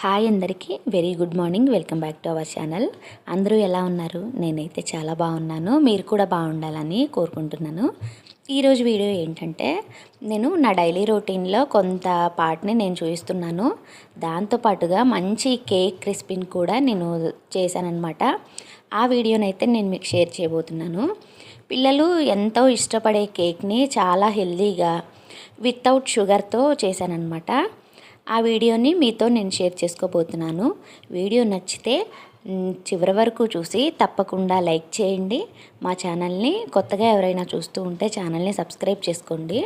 Hi అందరికీ very good morning. Welcome back to our channel. అందరూ ఎలా ఉన్నారు? నేనైతే చాలా బాగున్నాను. మీరు కూడా బాగుండాలని కోరుకుంటున్నాను. ఈరోజు వీడియో ఏంటంటే నేను నా డైలీ రొటీన్లో కొంత పార్ట్ని నేను చూపిస్తున్నాను. దాంతోపాటుగా మంచి కేక్ రెసిపీని కూడా నేను చేశానన్నమాట. ఆ వీడియోనైతే నేను మీకు షేర్ చేయబోతున్నాను. పిల్లలు ఎంతో ఇష్టపడే కేక్ని చాలా హెల్తీగా వితౌట్ షుగర్తో చేశానన్నమాట. ఆ వీడియోని మీతో నేను షేర్ చేసుకోబోతున్నాను. వీడియో నచ్చితే చివరి వరకు చూసి తప్పకుండా లైక్ చేయండి. మా ఛానల్ని కొత్తగా ఎవరైనా చూస్తూ ఉంటే ఛానల్ని సబ్స్క్రైబ్ చేసుకోండి.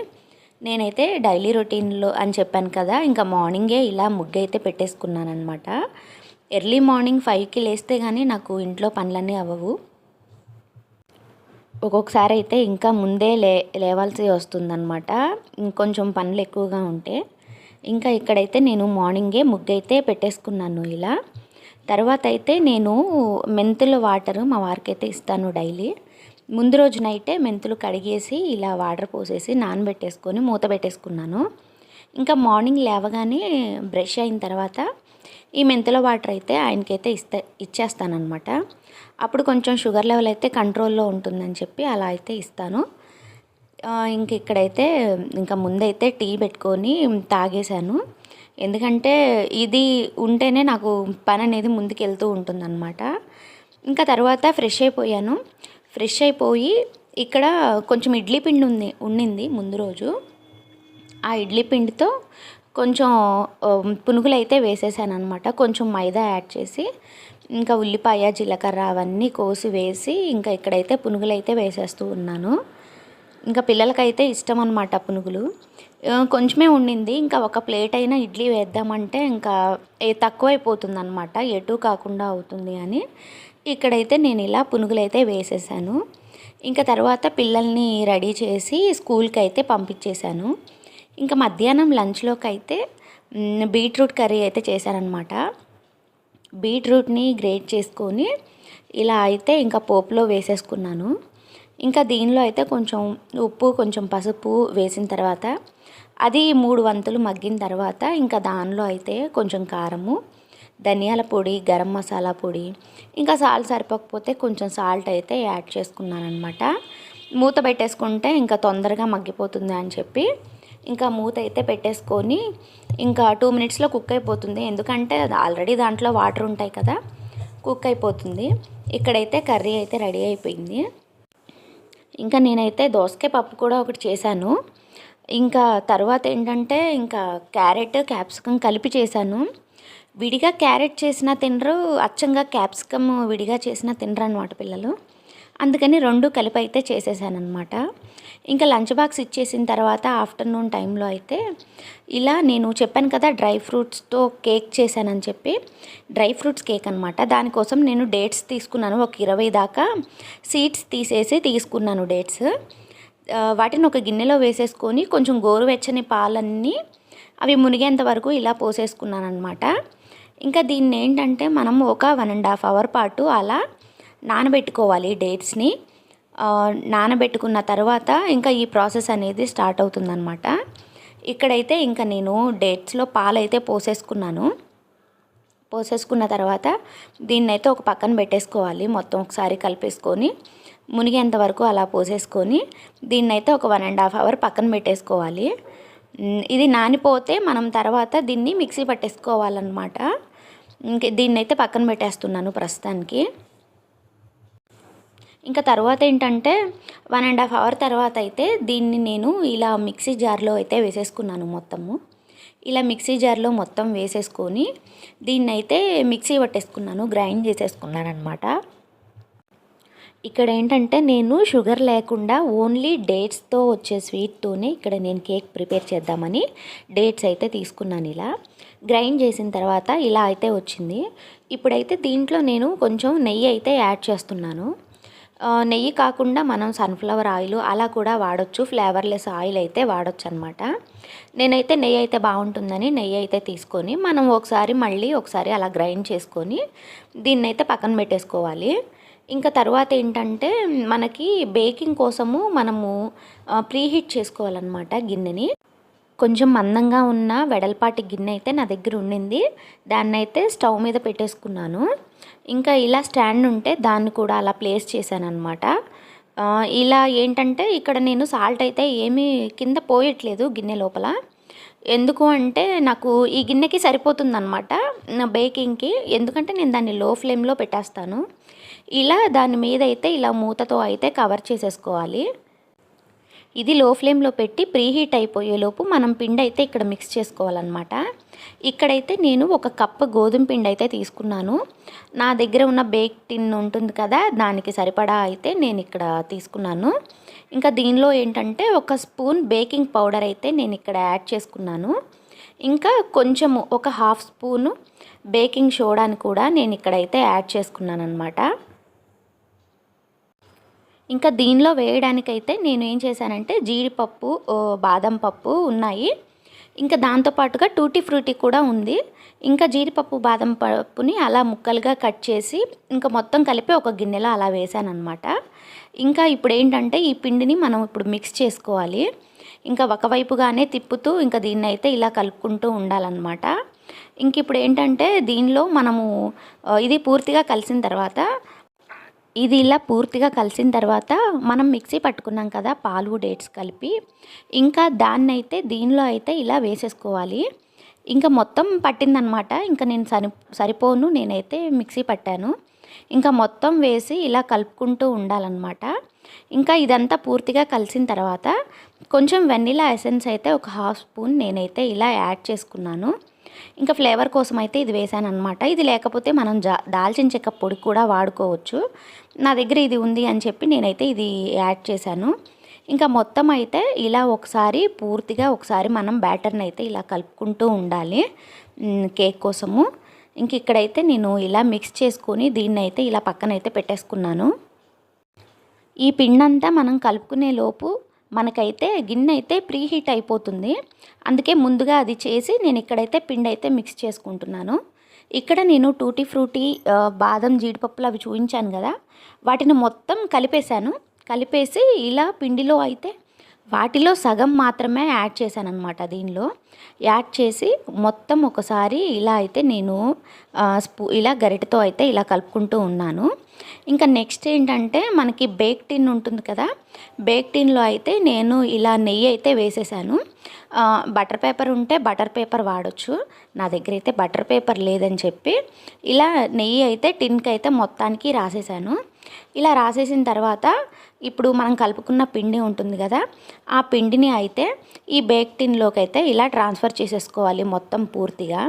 నేనైతే డైలీ రొటీన్లో అని చెప్పాను కదా, ఇంకా మార్నింగే ఇలా ముగ్గు అయితే పెట్టేసుకున్నాను అనమాట. ఎర్లీ మార్నింగ్ 5కి లేస్తే కానీ నాకు ఇంట్లో పనులన్నీ అవ్వవు. ఒక్కొక్కసారి అయితే ఇంకా ముందే లేవాల్సి వస్తుందన్నమాట, ఇంకొంచెం పనులు ఎక్కువగా ఉంటే. ఇంకా ఇక్కడైతే నేను మార్నింగే ముగ్గు అయితే పెట్టేసుకున్నాను ఇలా. తర్వాత అయితే నేను మెంతుల వాటర్ మా వారికి అయితే ఇస్తాను డైలీ. ముందు రోజు నైటే మెంతులు కడిగేసి ఇలా వాటర్ పోసేసి నానబెట్టేసుకొని మూత పెట్టేసుకున్నాను. ఇంకా మార్నింగ్ లేవగానే బ్రష్ అయిన తర్వాత ఈ మెంతుల వాటర్ అయితే ఆయనకైతే ఇచ్చేస్తానమాట. అప్పుడు కొంచెం షుగర్ లెవెల్ అయితే కంట్రోల్లో ఉంటుందని చెప్పి అలా అయితే ఇస్తాను. ఇంక ఇక్కడైతే ఇంకా ముందైతే టీ పెట్టుకొని తాగేశాను. ఎందుకంటే ఇది ఉంటేనే నాకు పని అనేది ముందుకెళ్తూ ఉంటుందన్నమాట. ఇంకా తర్వాత ఫ్రెష్ అయిపోయాను. ఫ్రెష్ అయిపోయి ఇక్కడ కొంచెం ఇడ్లీ పిండి ఉండింది ముందు రోజు. ఆ ఇడ్లీ పిండితో కొంచెం పునుగులు అయితే వేసేసాను అనమాట. కొంచెం మైదా యాడ్ చేసి ఇంకా ఉల్లిపాయ జీలకర్ర అవన్నీ కోసి వేసి ఇంకా ఇక్కడైతే పునుగులు అయితే వేసేస్తూ ఉన్నాను. ఇంకా పిల్లలకైతే ఇష్టం అనమాట పునుగులు. కొంచెమే ఉండింది. ఇంకా ఒక ప్లేట్ అయినా ఇడ్లీ వేద్దామంటే ఇంకా తక్కువైపోతుంది అనమాట, ఎటు కాకుండా అవుతుంది అని ఇక్కడైతే నేను ఇలా పునుగులు అయితే వేసేసాను. ఇంకా తర్వాత పిల్లల్ని రెడీ చేసి స్కూల్కి అయితే పంపించేశాను. ఇంకా మధ్యాహ్నం లంచ్లోకి అయితే బీట్రూట్ కర్రీ అయితే చేశానమాట. బీట్రూట్ని గ్రేట్ చేసుకొని ఇలా అయితే ఇంకా పోపులో వేసేసుకున్నాను. ఇంకా దీనిలో అయితే కొంచెం ఉప్పు కొంచెం పసుపు వేసిన తర్వాత అది 3 వంతులు మగ్గిన తర్వాత ఇంకా దానిలో అయితే కొంచెం కారము, ధనియాల పొడి, గరం మసాలా పొడి, ఇంకా సాల్ట్ సరిపోకపోతే కొంచెం సాల్ట్ అయితే యాడ్ చేసుకున్నాను అనమాట. మూత పెట్టేసుకుంటే ఇంకా తొందరగా మగ్గిపోతుంది అని చెప్పి ఇంకా మూత అయితే పెట్టేసుకొని ఇంకా 2 మినిట్స్లో కుక్ అయిపోతుంది. ఎందుకంటే ఆల్రెడీ దాంట్లో వాటర్ ఉంటాయి కదా, కుక్ అయిపోతుంది. ఇక్కడైతే కర్రీ అయితే రెడీ అయిపోయింది. ఇంకా నేనైతే దోసకాయ పప్పు కూడా ఒకటి చేశాను. ఇంకా తర్వాత ఏంటంటే ఇంకా క్యారెట్ క్యాప్సికమ్ కలిపి చేశాను. విడిగా క్యారెట్ చేసినా తినరు, అచ్చంగా క్యాప్సికమ్ విడిగా చేసినా తినరు అనమాట పిల్లలు. అందుకని 2 కలిపి అయితే చేసేసానమాట. ఇంకా లంచ్ బాక్స్ ఇచ్చేసిన తర్వాత ఆఫ్టర్నూన్ టైంలో అయితే ఇలా నేను చెప్పాను కదా డ్రై ఫ్రూట్స్తో కేక్ చేశానని చెప్పి, డ్రై ఫ్రూట్స్ కేక్ అనమాట. దానికోసం నేను డేట్స్ తీసుకున్నాను. ఒక 20 దాకా సీడ్స్ తీసేసి తీసుకున్నాను డేట్స్. వాటిని ఒక గిన్నెలో వేసేసుకొని కొంచెం గోరువెచ్చని పాలన్నీ అవి మునిగేంత వరకు ఇలా పోసేసుకున్నాను అనమాట. ఇంకా దీన్ని ఏంటంటే మనం ఒక 1.5 అవర్ పాటు అలా నానబెట్టుకోవాలి డేట్స్ని. నానబెట్టుకున్న తర్వాత ఇంకా ఈ ప్రాసెస్ అనేది స్టార్ట్ అవుతుందన్నమాట. ఇక్కడైతే ఇంకా నేను డేట్స్లో పాలైతే పోసేసుకున్న తర్వాత దీన్నైతే ఒక పక్కన పెట్టేసుకోవాలి. మొత్తం ఒకసారి కలిపేసుకొని మునిగేంత వరకు అలా పోసేసుకొని దీన్నైతే ఒక 1.5 అవర్ పక్కన పెట్టేసుకోవాలి. ఇది నానిపోతే మనం తర్వాత దీన్ని మిక్సీ పట్టేసుకోవాలన్నమాట. ఇంక దీన్నైతే పక్కన పెట్టేస్తున్నాను ప్రస్తుతానికి. ఇంకా తర్వాత ఏంటంటే 1.5 అవర్ తర్వాత అయితే దీన్ని నేను ఇలా మిక్సీ జార్లో అయితే వేసేసుకున్నాను మొత్తము. ఇలా మిక్సీ జార్లో మొత్తం వేసేసుకొని దీన్నైతే మిక్సీ పట్టేసుకున్నాను, గ్రైండ్ చేసేసుకున్నాను అనమాట. ఇక్కడ ఏంటంటే నేను షుగర్ లేకుండా ఓన్లీ డేట్స్తో వచ్చే స్వీట్తోనే ఇక్కడ నేను కేక్ ప్రిపేర్ చేద్దామని డేట్స్ అయితే తీసుకున్నాను. ఇలా గ్రైండ్ చేసిన తర్వాత ఇలా అయితే వచ్చింది. ఇప్పుడైతే దీంట్లో నేను కొంచెం నెయ్యి అయితే యాడ్ చేస్తున్నాను. నెయ్యి కాకుండా మనం సన్ఫ్లవర్ ఆయిల్ అలా కూడా వాడచ్చు, ఫ్లేవర్లెస్ ఆయిల్ అయితే వాడచ్చు అనమాట. నేనైతే నెయ్యి అయితే బాగుంటుందని నెయ్యి అయితే తీసుకొని మనం మళ్ళీ ఒకసారి అలా గ్రైండ్ చేసుకొని దీన్నైతే పక్కన పెట్టేసుకోవాలి. ఇంకా తర్వాత ఏంటంటే మనకి బేకింగ్ కోసము మనము ప్రీహీట్ చేసుకోవాలన్నమాట గిన్నెని. కొంచెం మందంగా ఉన్న వెడల్పాటి గిన్నె అయితే నా దగ్గర ఉండింది. దాన్నైతే స్టవ్ మీద పెట్టేసుకున్నాను. ఇంకా ఇలా స్టాండ్ ఉంటే దాన్ని కూడా అలా ప్లేస్ చేశానన్నమాట. ఇలా ఏంటంటే ఇక్కడ నేను సాల్ట్ అయితే ఏమీ కింద పోయట్లేదు గిన్నె లోపల. ఎందుకు అంటే నాకు ఈ గిన్నెకి సరిపోతుందన్నమాట నా బేకింగ్‌కి. ఎందుకంటే నేను దాన్ని లో ఫ్లేమ్‌లో పెట్టేస్తాను. ఇలా దాని మీద అయితే ఇలా మూతతో అయితే కవర్ చేసేసుకోవాలి. ఇది లో ఫ్లేమ్‌లో పెట్టి ప్రీహీట్ అయిపోయేలోపు మనం పిండి అయితే ఇక్కడ మిక్స్ చేసుకోవాలన్నమాట. ఇక్కడైతే నేను ఒక కప్పు గోధుమ పిండి అయితే తీసుకున్నాను. నా దగ్గర ఉన్న బేక్ టిన్ ఉంటుంది కదా, దానికి సరిపడా అయితే నేను ఇక్కడ తీసుకున్నాను. ఇంకా దీనిలో ఏంటంటే ఒక స్పూన్ బేకింగ్ పౌడర్ అయితే నేను ఇక్కడ యాడ్ చేసుకున్నాను. ఇంకా కొంచెము ఒక హాఫ్ స్పూను బేకింగ్ సోడాని కూడా నేను ఇక్కడైతే యాడ్ చేసుకున్నాను అనమాట. ఇంకా దీనిలో వేయడానికైతే నేను ఏం చేశానంటే జీడిపప్పు, బాదం పప్పు ఉన్నాయి. ఇంకా దాంతోపాటుగా టూటీ ఫ్రూటీ కూడా ఉంది. ఇంకా జీడిపప్పు, బాదం పప్పుని అలా ముక్కలుగా కట్ చేసి ఇంకా మొత్తం కలిపి ఒక గిన్నెలో అలా వేసానన్నమాట. ఇంకా ఇప్పుడు ఏంటంటే ఈ పిండిని మనం ఇప్పుడు మిక్స్ చేసుకోవాలి. ఇంకా ఒకవైపుగానే తిప్పుతూ ఇంకా దీన్ని అయితే ఇలా కలుపుకుంటూ ఉండాలన్నమాట. ఇంక ఇప్పుడు ఏంటంటే దీనిలో మనము ఇది పూర్తిగా కలిసిన తర్వాత ఇది ఇలా పూర్తిగా కలిసిన తర్వాత మనం మిక్సీ పట్టుకున్నాం కదా పాలు, డేట్స్ కలిపి, ఇంకా దాన్నైతే దీనిలో అయితే ఇలా వేసేసుకోవాలి. ఇంకా మొత్తం పట్టిందనమాట. ఇంకా నేను సరిపోను నేనైతే మిక్సీ పట్టాను. ఇంకా మొత్తం వేసి ఇలా కలుపుకుంటూ ఉండాలన్నమాట. ఇంకా ఇదంతా పూర్తిగా కలిసిన తర్వాత కొంచెం వెనిలా ఎసెన్స్ అయితే ఒక హాఫ్ స్పూన్ నేనైతే ఇలా యాడ్ చేసుకున్నాను. ఇంకా ఫ్లేవర్ కోసం అయితే ఇది వేసాను అనమాట. ఇది లేకపోతే మనం దాల్చిన చెక్క పొడి కూడా వాడుకోవచ్చు. నా దగ్గర ఇది ఉంది అని చెప్పి నేనైతే ఇది యాడ్ చేశాను. ఇంకా మొత్తం అయితే ఇలా పూర్తిగా ఒకసారి మనం బ్యాటర్ని అయితే ఇలా కలుపుకుంటూ ఉండాలి కేక్ కోసము. ఇంక ఇక్కడైతే నేను ఇలా మిక్స్ చేసుకొని దీన్ని అయితే ఇలా పక్కనైతే పెట్టేసుకున్నాను. ఈ పిండంతా మనం కలుపుకునే లోపు మనకైతే గిన్నె అయితే ప్రీహీట్ అయిపోతుంది. అందుకే ముందుగా అది చేసి నేను ఇక్కడైతే పిండి అయితే మిక్స్ చేసుకుంటున్నాను. ఇక్కడ నేను టూటీ ఫ్రూటీ, బాదం, జీడిపప్పులు అవి చూపించాను కదా, వాటిని మొత్తం కలిపేసి ఇలా పిండిలో అయితే వాటిలో సగం మాత్రమే యాడ్ చేశాను అనమాట. దీనిలో యాడ్ చేసి మొత్తం ఒకసారి ఇలా అయితే నేను ఇలా గరిటెతో అయితే ఇలా కలుపుకుంటూ ఉన్నాను. ఇంకా నెక్స్ట్ ఏంటంటే మనకి బేక్ టిన్ ఉంటుంది కదా, బేక్ టిన్లో అయితే నేను ఇలా నెయ్యి అయితే వేసేసాను. బటర్ పేపర్ ఉంటే బటర్ పేపర్ వాడచ్చు. నా దగ్గర అయితే బటర్ పేపర్ లేదని చెప్పి ఇలా నెయ్యి అయితే టిన్కి అయితే మొత్తానికి రాసేసాను. ఇలా రాసేసిన తర్వాత ఇప్పుడు మనం కలుపుకున్న పిండి ఉంటుంది కదా, ఆ పిండిని అయితే ఈ బేక్ టిన్లోకి అయితే ఇలా ట్రాన్స్ఫర్ చేసేసుకోవాలి మొత్తం పూర్తిగా.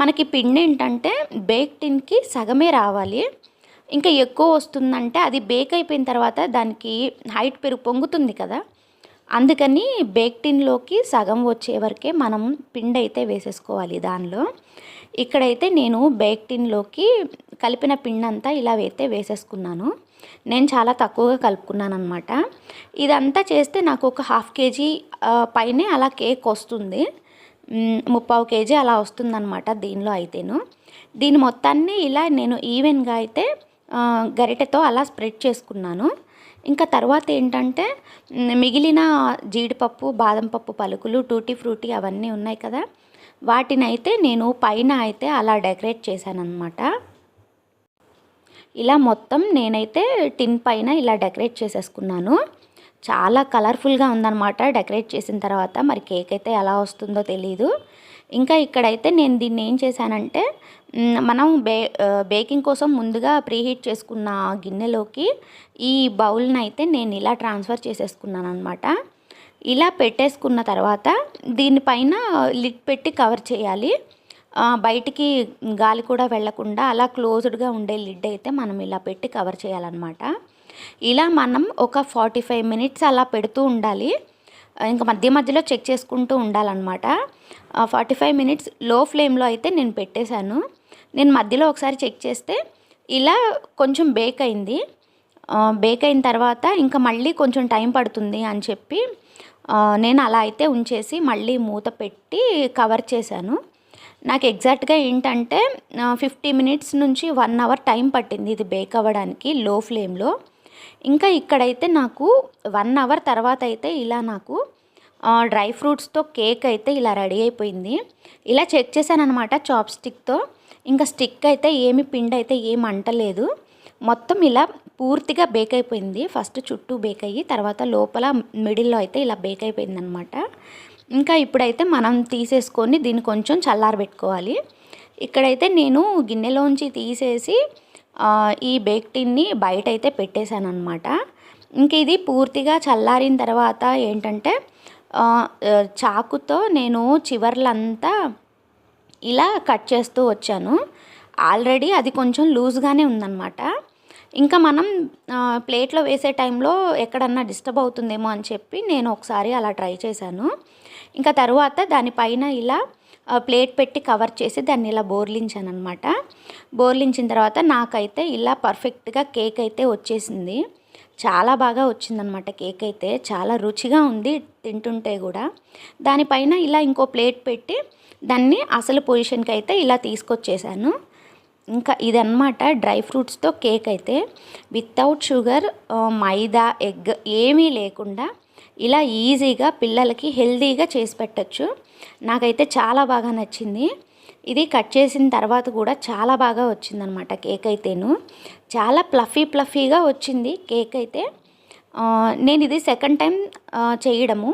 మనకి పిండి ఏంటంటే బేక్ టిన్కి సగమే రావాలి. ఇంకా ఎక్కువ వస్తుందంటే అది బేక్ అయిపోయిన తర్వాత దానికి హైట్ పొంగుతుంది కదా, అందుకని బేక్ టిన్లోకి సగం వచ్చే వరకే మనం పిండి అయితే వేసేసుకోవాలి దానిలో. ఇక్కడైతే నేను బేక్ టిన్లోకి కలిపిన పిండి అంతా ఇలా అయితే వేసేసుకున్నాను. నేను చాలా తక్కువగా కలుపుకున్నాను అనమాట. ఇదంతా చేస్తే నాకు ఒక హాఫ్ కేజీ పైనే అలా కేక్ వస్తుంది. 3/4 కేజీ అలా వస్తుందన్నమాట దీనిలో అయితేను. దీని మొత్తాన్ని ఇలా నేను ఈవెన్గా అయితే గరిటెతో అలా స్ప్రెడ్ చేసుకున్నాను. ఇంకా తర్వాత ఏంటంటే మిగిలిన జీడిపప్పు, బాదం పప్పు పలుకులు, టూటీ ఫ్రూటీ అవన్నీ ఉన్నాయి కదా, వాటిని అయితే నేను పైన అయితే అలా డెకరేట్ చేశానన్నమాట. ఇలా మొత్తం నేనైతే టిన్ పైన ఇలా డెకరేట్ చేసేసుకున్నాను. చాలా కలర్ఫుల్గా ఉందన్నమాట డెకరేట్ చేసిన తర్వాత. మరి కేక్ అయితే ఎలా వస్తుందో తెలీదు. ఇంకా ఇక్కడైతే నేను దీన్ని ఏం చేశానంటే మనం బేకింగ్ కోసం ముందుగా ప్రీహీట్ చేసుకున్న గిన్నెలోకి ఈ బౌల్ని అయితే నేను ఇలా ట్రాన్స్ఫర్ చేసేసుకున్నాను అనమాట. ఇలా పెట్టేసుకున్న తర్వాత దీనిపైన లిడ్ పెట్టి కవర్ చేయాలి. బయటికి గాలి కూడా వెళ్ళకుండా అలా క్లోజ్డ్గా ఉండే లిడ్ అయితే మనం ఇలా పెట్టి కవర్ చేయాలన్నమాట. ఇలా మనం ఒక 45 మినిట్స్ అలా పెడుతూ ఉండాలి. ఇంకా మధ్యలో చెక్ చేసుకుంటూ ఉండాలన్నమాట. 45 మినిట్స్ లో ఫ్లేమ్లో అయితే నేను పెట్టేశాను. నేను మధ్యలో ఒకసారి చెక్ చేస్తే ఇలా కొంచెం బేక్ అయింది. బేక్ అయిన తర్వాత ఇంకా మళ్ళీ కొంచెం టైం పడుతుంది అని చెప్పి నేను అలా అయితే ఉంచేసి మళ్ళీ మూత పెట్టి కవర్ చేశాను. నాకు ఎగ్జాక్ట్గా ఏంటంటే 50 మినిట్స్ నుంచి 1 అవర్ టైం పట్టింది ఇది బేక్ అవ్వడానికి లో ఫ్లేమ్లో. ఇంకా ఇక్కడైతే నాకు 1 అవర్ తర్వాత అయితే ఇలా నాకు డ్రై ఫ్రూట్స్తో కేక్ అయితే ఇలా రెడీ అయిపోయింది. ఇలా చెక్ చేశానన్నమాట చాప్ స్టిక్తో. ఇంకా స్టిక్ అయితే ఏమి పిండి అయితే ఏమి అంటలేదు. మొత్తం ఇలా పూర్తిగా బేక్ అయిపోయింది. ఫస్ట్ చుట్టూ బేక్ అయ్యి తర్వాత లోపల మిడిల్లో అయితే ఇలా బేక్ అయిపోయిందనమాట. ఇంకా ఇప్పుడైతే మనం తీసేసుకొని దీన్ని కొంచెం చల్లారబెట్టుకోవాలి. ఇక్కడైతే నేను గిన్నెలోంచి తీసేసి ఈ బేక్ టిన్ని బయట అయితే పెట్టేశాను అనమాట. ఇంక ఇది పూర్తిగా చల్లారిన తర్వాత ఏంటంటే చాకుతో నేను చివర్లంతా ఇలా కట్ చేస్తూ వచ్చాను. ఆల్రెడీ అది కొంచెం లూజ్గానే ఉందన్నమాట. ఇంకా మనం ప్లేట్లో వేసే టైంలో ఎక్కడన్నా డిస్టర్బ్ అవుతుందేమో అని చెప్పి నేను ఒకసారి అలా ట్రై చేశాను. ఇంకా తర్వాత దానిపైన ఇలా ప్లేట్ పెట్టి కవర్ చేసి దాన్ని ఇలా బోర్లించాను అనమాట. బోర్లించిన తర్వాత నాకైతే ఇలా పర్ఫెక్ట్గా కేక్ అయితే వచ్చేసింది. చాలా బాగా వచ్చిందనమాట. కేక్ అయితే చాలా రుచిగా ఉంది తింటుంటే కూడా. దానిపైన ఇలా ఇంకో ప్లేట్ పెట్టి దాన్ని అసలు పొజిషన్కి అయితే ఇలా తీసుకొచ్చేసాను. ఇంకా ఇదన్నమాట డ్రై ఫ్రూట్స్తో కేక్ అయితే వితౌట్ షుగర్, మైదా, ఎగ్ ఏమీ లేకుండా ఇలా ఈజీగా పిల్లలకి హెల్తీగా చేసి పెట్టచ్చు. నాకైతే చాలా బాగా నచ్చింది. ఇది కట్ చేసిన తర్వాత కూడా చాలా బాగా వచ్చిందనమాట కేక్ అయితేను. చాలా ప్లఫీగా వచ్చింది కేక్ అయితే. నేను ఇది సెకండ్ టైం చేయడము.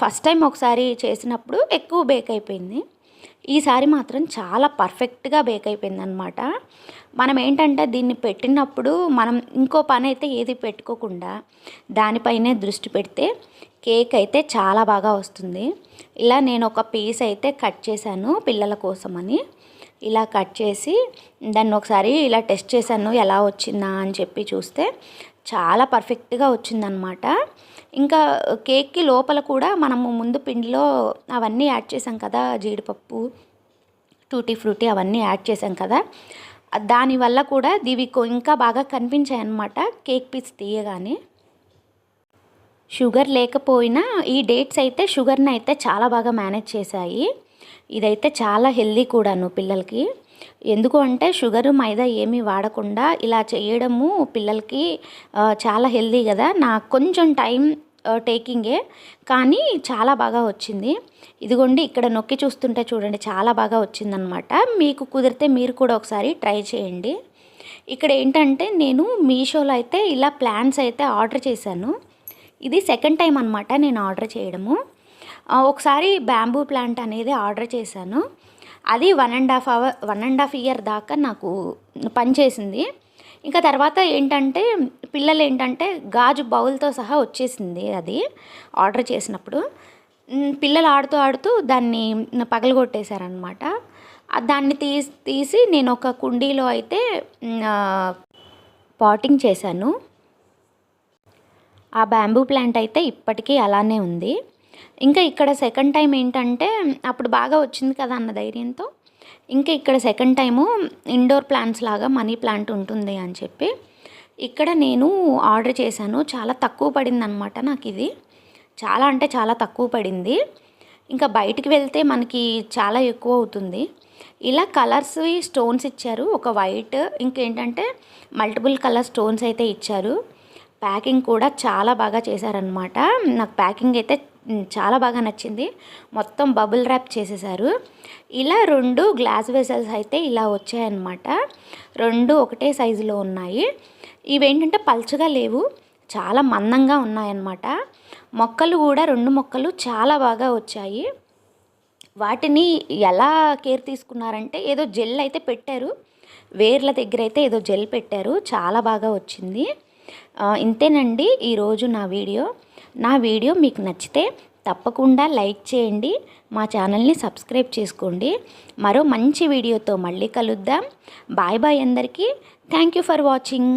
ఫస్ట్ టైం ఒకసారి చేసినప్పుడు ఎక్కువ బేక్ అయిపోయింది. ఈసారి మాత్రం చాలా పర్ఫెక్ట్గా బేక్ అయిపోయింది అనమాట. మనం ఏంటంటే దీన్ని పెట్టినప్పుడు మనం ఇంకో పని అయితే ఏది పెట్టుకోకుండా దానిపైనే దృష్టి పెడితే కేక్ అయితే చాలా బాగా వస్తుంది. ఇలా నేను ఒక పీస్ అయితే కట్ చేశాను పిల్లల కోసమని. ఇలా కట్ చేసి దాన్ని ఒకసారి ఇలా టెస్ట్ చేశాను ఎలా వచ్చిందా అని చెప్పి చూస్తే చాలా పర్ఫెక్ట్గా వచ్చిందనమాట. ఇంకా కేక్కి లోపల కూడా మనము ముందు పిండిలో అవన్నీ యాడ్ చేసాం కదా, జీడిపప్పు, టూటీ ఫ్రూటీ అవన్నీ యాడ్ చేసాం కదా, దానివల్ల కూడా ఇవి ఇంకా బాగా కనిపించాయి అన్నమాట కేక్ పీస్ తీయగానే. షుగర్ లేకపోయినా ఈ డేట్స్ అయితే షుగర్ని అయితే చాలా బాగా మేనేజ్ చేశాయి. ఇదైతే చాలా హెల్దీ కూడాను పిల్లలకి. ఎందుకు అంటే షుగరు, మైదా ఏమీ వాడకుండా ఇలా చేయడము పిల్లలకి చాలా హెల్దీ కదా. నాకు కొంచెం టైం టేకింగే కానీ చాలా బాగా వచ్చింది. ఇదిగోండి ఇక్కడ నొక్కి చూస్తుంటే చూడండి చాలా బాగా వచ్చిందనమాట. మీకు కుదిరితే మీరు కూడా ఒకసారి ట్రై చేయండి. ఇక్కడ ఏంటంటే నేను మీషోలో అయితే ఇలా ప్లాంట్స్ అయితే ఆర్డర్ చేశాను. ఇది సెకండ్ టైం అనమాట నేను ఆర్డర్ చేయడము. ఒకసారి బ్యాంబూ ప్లాంట్ అనేది ఆర్డర్ చేశాను. అది 1.5 ఇయర్ దాకా నాకు పనిచేసింది. ఇంకా తర్వాత ఏంటంటే పిల్లలు ఏంటంటే గాజు బౌల్తో సహా వచ్చేసింది. అది ఆర్డర్ చేసినప్పుడు పిల్లలు ఆడుతూ దాన్ని పగలగొట్టేశారనమాట. దాన్ని తీసి నేను ఒక కుండీలో అయితే పాటింగ్ చేశాను. ఆ బ్యాంబూ ప్లాంట్ అయితే ఇప్పటికీ అలానే ఉంది. ఇంకా ఇక్కడ సెకండ్ టైం ఏంటంటే అప్పుడు బాగా వచ్చింది కదా అన్న ధైర్యంతో ఇంకా ఇక్కడ సెకండ్ టైము ఇండోర్ ప్లాంట్స్ లాగా మనీ ప్లాంట్ ఉంటుంది అని చెప్పి ఇక్కడ నేను ఆర్డర్ చేశాను. చాలా తక్కువ పడింది అనమాట నాకు. ఇది చాలా అంటే చాలా తక్కువ పడింది. ఇంకా బయటికి వెళ్తే మనకి చాలా ఎక్కువ అవుతుంది. ఇలా కలర్స్ స్టోన్స్ ఇచ్చారు. ఒక వైట్, ఇంకేంటంటే మల్టిపుల్ కలర్ స్టోన్స్ అయితే ఇచ్చారు. ప్యాకింగ్ కూడా చాలా బాగా చేశారనమాట. నాకు ప్యాకింగ్ అయితే చాలా బాగా నచ్చింది. మొత్తం బబుల్ ర్యాప్ చేసేసారు. ఇలా 2 గ్లాస్ వెసల్స్ అయితే ఇలా వచ్చాయన్నమాట. 2 ఒకటే సైజులో ఉన్నాయి. ఇవేంటంటే పల్చగా లేవు, చాలా మందంగా ఉన్నాయన్నమాట. మొక్కలు కూడా 2 మొక్కలు చాలా బాగా వచ్చాయి. వాటిని ఎలా కేర్ తీసుకున్నారంటే ఏదో జెల్ అయితే పెట్టారు, వేర్ల దగ్గర అయితే ఏదో జెల్ పెట్టారు. చాలా బాగా వచ్చింది. ఇంతేనండి ఈరోజు నా వీడియో మీకు నచ్చితే తప్పకుండా లైక్ చేయండి, మా ఛానల్ని సబ్స్క్రైబ్ చేసుకోండి. మరో మంచి వీడియోతో మళ్ళీ కలుద్దాం. బాయ్ అందరికీ. Thank you for watching.